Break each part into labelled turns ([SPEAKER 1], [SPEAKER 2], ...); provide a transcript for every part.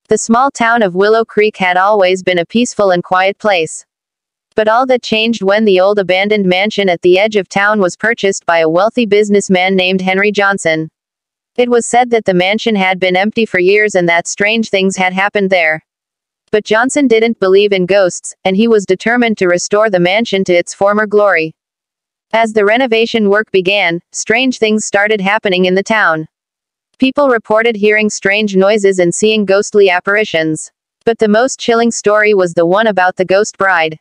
[SPEAKER 1] The small town of Willow Creek had always been a peaceful and quiet place. But all that changed when the old abandoned mansion at the edge of town was purchased by a wealthy businessman named Henry Johnson. It was said that the mansion had been empty for years and that strange things had happened there. But Johnson didn't believe in ghosts, and he was determined to restore the mansion to its former glory. As the renovation work began, strange things started happening in the town. People reported hearing strange noises and seeing ghostly apparitions. But the most chilling story was the one about the ghost bride.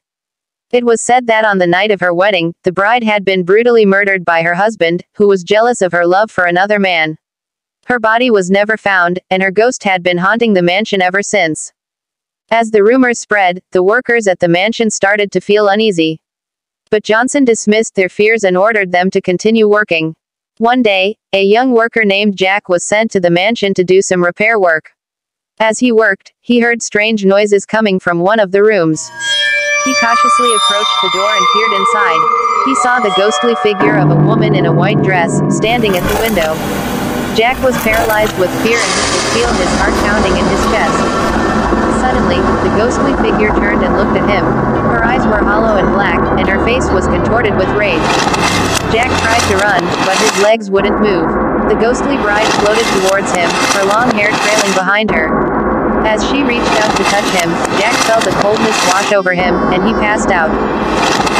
[SPEAKER 1] It was said that on the night of her wedding, the bride had been brutally murdered by her husband, who was jealous of her love for another man. Her body was never found, and her ghost had been haunting the mansion ever since. As the rumors spread, the workers at the mansion started to feel uneasy. But Johnson dismissed their fears and ordered them to continue working. One day, a young worker named Jack was sent to the mansion to do some repair work. As he worked, he heard strange noises coming from one of the rooms. He cautiously approached the door and peered inside. He saw the ghostly figure of a woman in a white dress, standing at the window. Jack was paralyzed with fear and he could feel his heart pounding in his chest. Suddenly, the ghostly figure turned and looked at him. Her eyes were hollow and black, and her face was contorted with rage. Jack tried to run, but his legs wouldn't move. The ghostly bride floated towards him, her long hair trailing behind her. As she reached out to touch him, Jack felt a coldness wash over him, and he passed out.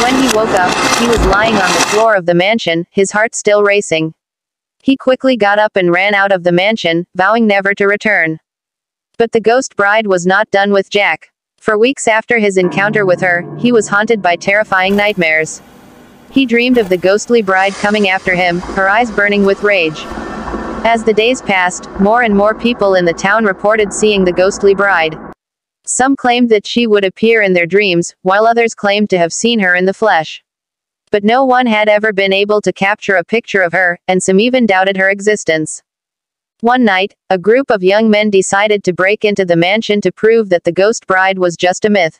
[SPEAKER 1] When he woke up, he was lying on the floor of the mansion, his heart still racing. He quickly got up and ran out of the mansion, vowing never to return. But the ghost bride was not done with Jack. For weeks after his encounter with her, he was haunted by terrifying nightmares. He dreamed of the ghostly bride coming after him, her eyes burning with rage. As the days passed, more and more people in the town reported seeing the ghostly bride. Some claimed that she would appear in their dreams, while others claimed to have seen her in the flesh. But no one had ever been able to capture a picture of her, and some even doubted her existence. One night, a group of young men decided to break into the mansion to prove that the ghost bride was just a myth.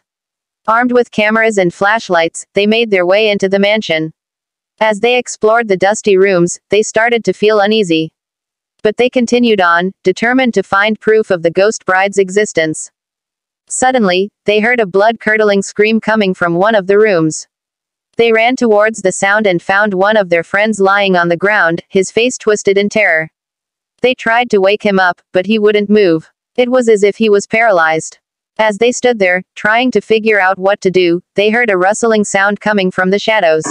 [SPEAKER 1] Armed with cameras and flashlights, they made their way into the mansion. As they explored the dusty rooms, they started to feel uneasy. But they continued on, determined to find proof of the ghost bride's existence. Suddenly, they heard a blood-curdling scream coming from one of the rooms. They ran towards the sound and found one of their friends lying on the ground, his face twisted in terror. They tried to wake him up, but he wouldn't move. It was as if he was paralyzed. As they stood there, trying to figure out what to do, they heard a rustling sound coming from the shadows.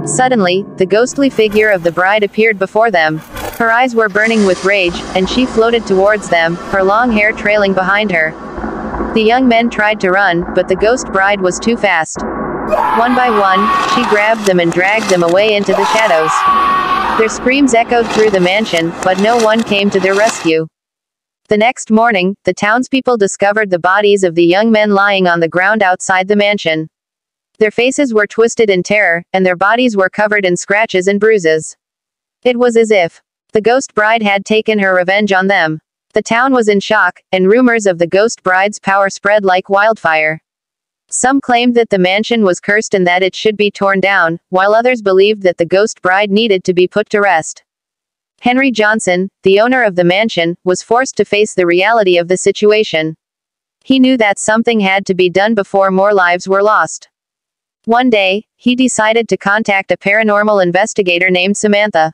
[SPEAKER 1] Suddenly, the ghostly figure of the bride appeared before them. Her eyes were burning with rage, and she floated towards them, her long hair trailing behind her. The young men tried to run, but the ghost bride was too fast. One by one, she grabbed them and dragged them away into the shadows. Their screams echoed through the mansion, but no one came to their rescue. The next morning, the townspeople discovered the bodies of the young men lying on the ground outside the mansion. Their faces were twisted in terror, and their bodies were covered in scratches and bruises. It was as if the ghost bride had taken her revenge on them. The town was in shock, and rumors of the ghost bride's power spread like wildfire. Some claimed that the mansion was cursed and that it should be torn down, while others believed that the ghost bride needed to be put to rest. Henry Johnson, the owner of the mansion, was forced to face the reality of the situation. He knew that something had to be done before more lives were lost. One day, he decided to contact a paranormal investigator named Samantha.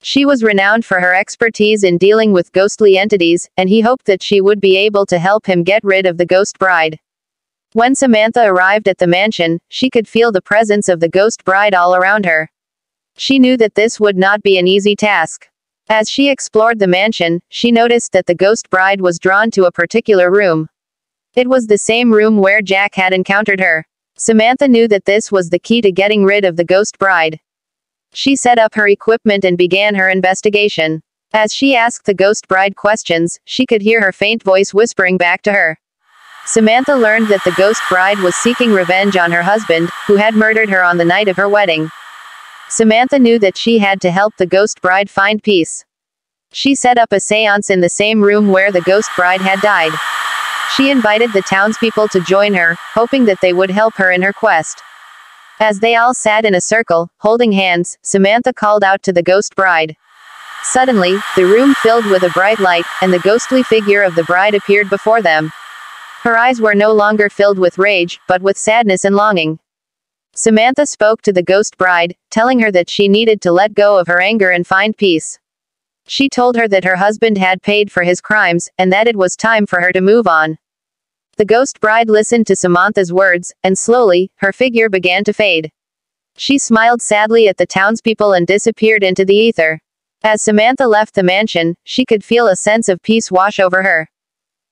[SPEAKER 1] She was renowned for her expertise in dealing with ghostly entities, and he hoped that she would be able to help him get rid of the ghost bride. When Samantha arrived at the mansion, she could feel the presence of the ghost bride all around her. She knew that this would not be an easy task. As she explored the mansion, she noticed that the ghost bride was drawn to a particular room. It was the same room where Jack had encountered her. Samantha knew that this was the key to getting rid of the ghost bride. She set up her equipment and began her investigation. As she asked the ghost bride questions, she could hear her faint voice whispering back to her. Samantha learned that the ghost bride was seeking revenge on her husband, who had murdered her on the night of her wedding. Samantha knew that she had to help the ghost bride find peace. She set up a seance in the same room where the ghost bride had died. She invited the townspeople to join her, hoping that they would help her in her quest. As they all sat in a circle, holding hands, Samantha called out to the ghost bride. Suddenly, the room filled with a bright light, and the ghostly figure of the bride appeared before them. Her eyes were no longer filled with rage, but with sadness and longing. Samantha spoke to the ghost bride, telling her that she needed to let go of her anger and find peace. She told her that her husband had paid for his crimes, and that it was time for her to move on. The ghost bride listened to Samantha's words, and slowly, her figure began to fade. She smiled sadly at the townspeople and disappeared into the ether. As Samantha left the mansion, she could feel a sense of peace wash over her.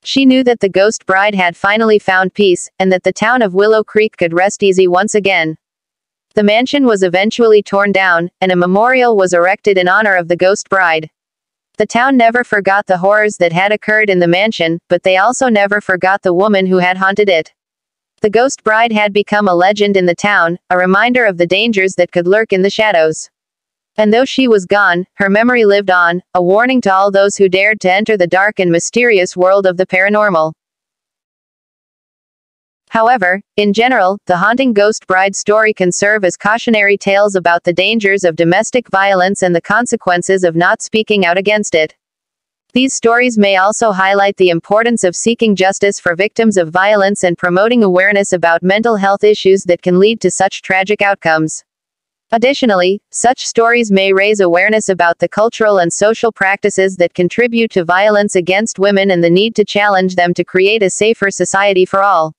[SPEAKER 1] She knew that the ghost bride had finally found peace, and that the town of Willow Creek could rest easy once again. The mansion was eventually torn down, and a memorial was erected in honor of the ghost bride. The town never forgot the horrors that had occurred in the mansion, but they also never forgot the woman who had haunted it. The ghost bride had become a legend in the town, a reminder of the dangers that could lurk in the shadows. And though she was gone, her memory lived on, a warning to all those who dared to enter the dark and mysterious world of the paranormal. However, in general, the haunting ghost bride story can serve as cautionary tales about the dangers of domestic violence and the consequences of not speaking out against it. These stories may also highlight the importance of seeking justice for victims of violence and promoting awareness about mental health issues that can lead to such tragic outcomes. Additionally, such stories may raise awareness about the cultural and social practices that contribute to violence against women and the need to challenge them to create a safer society for all.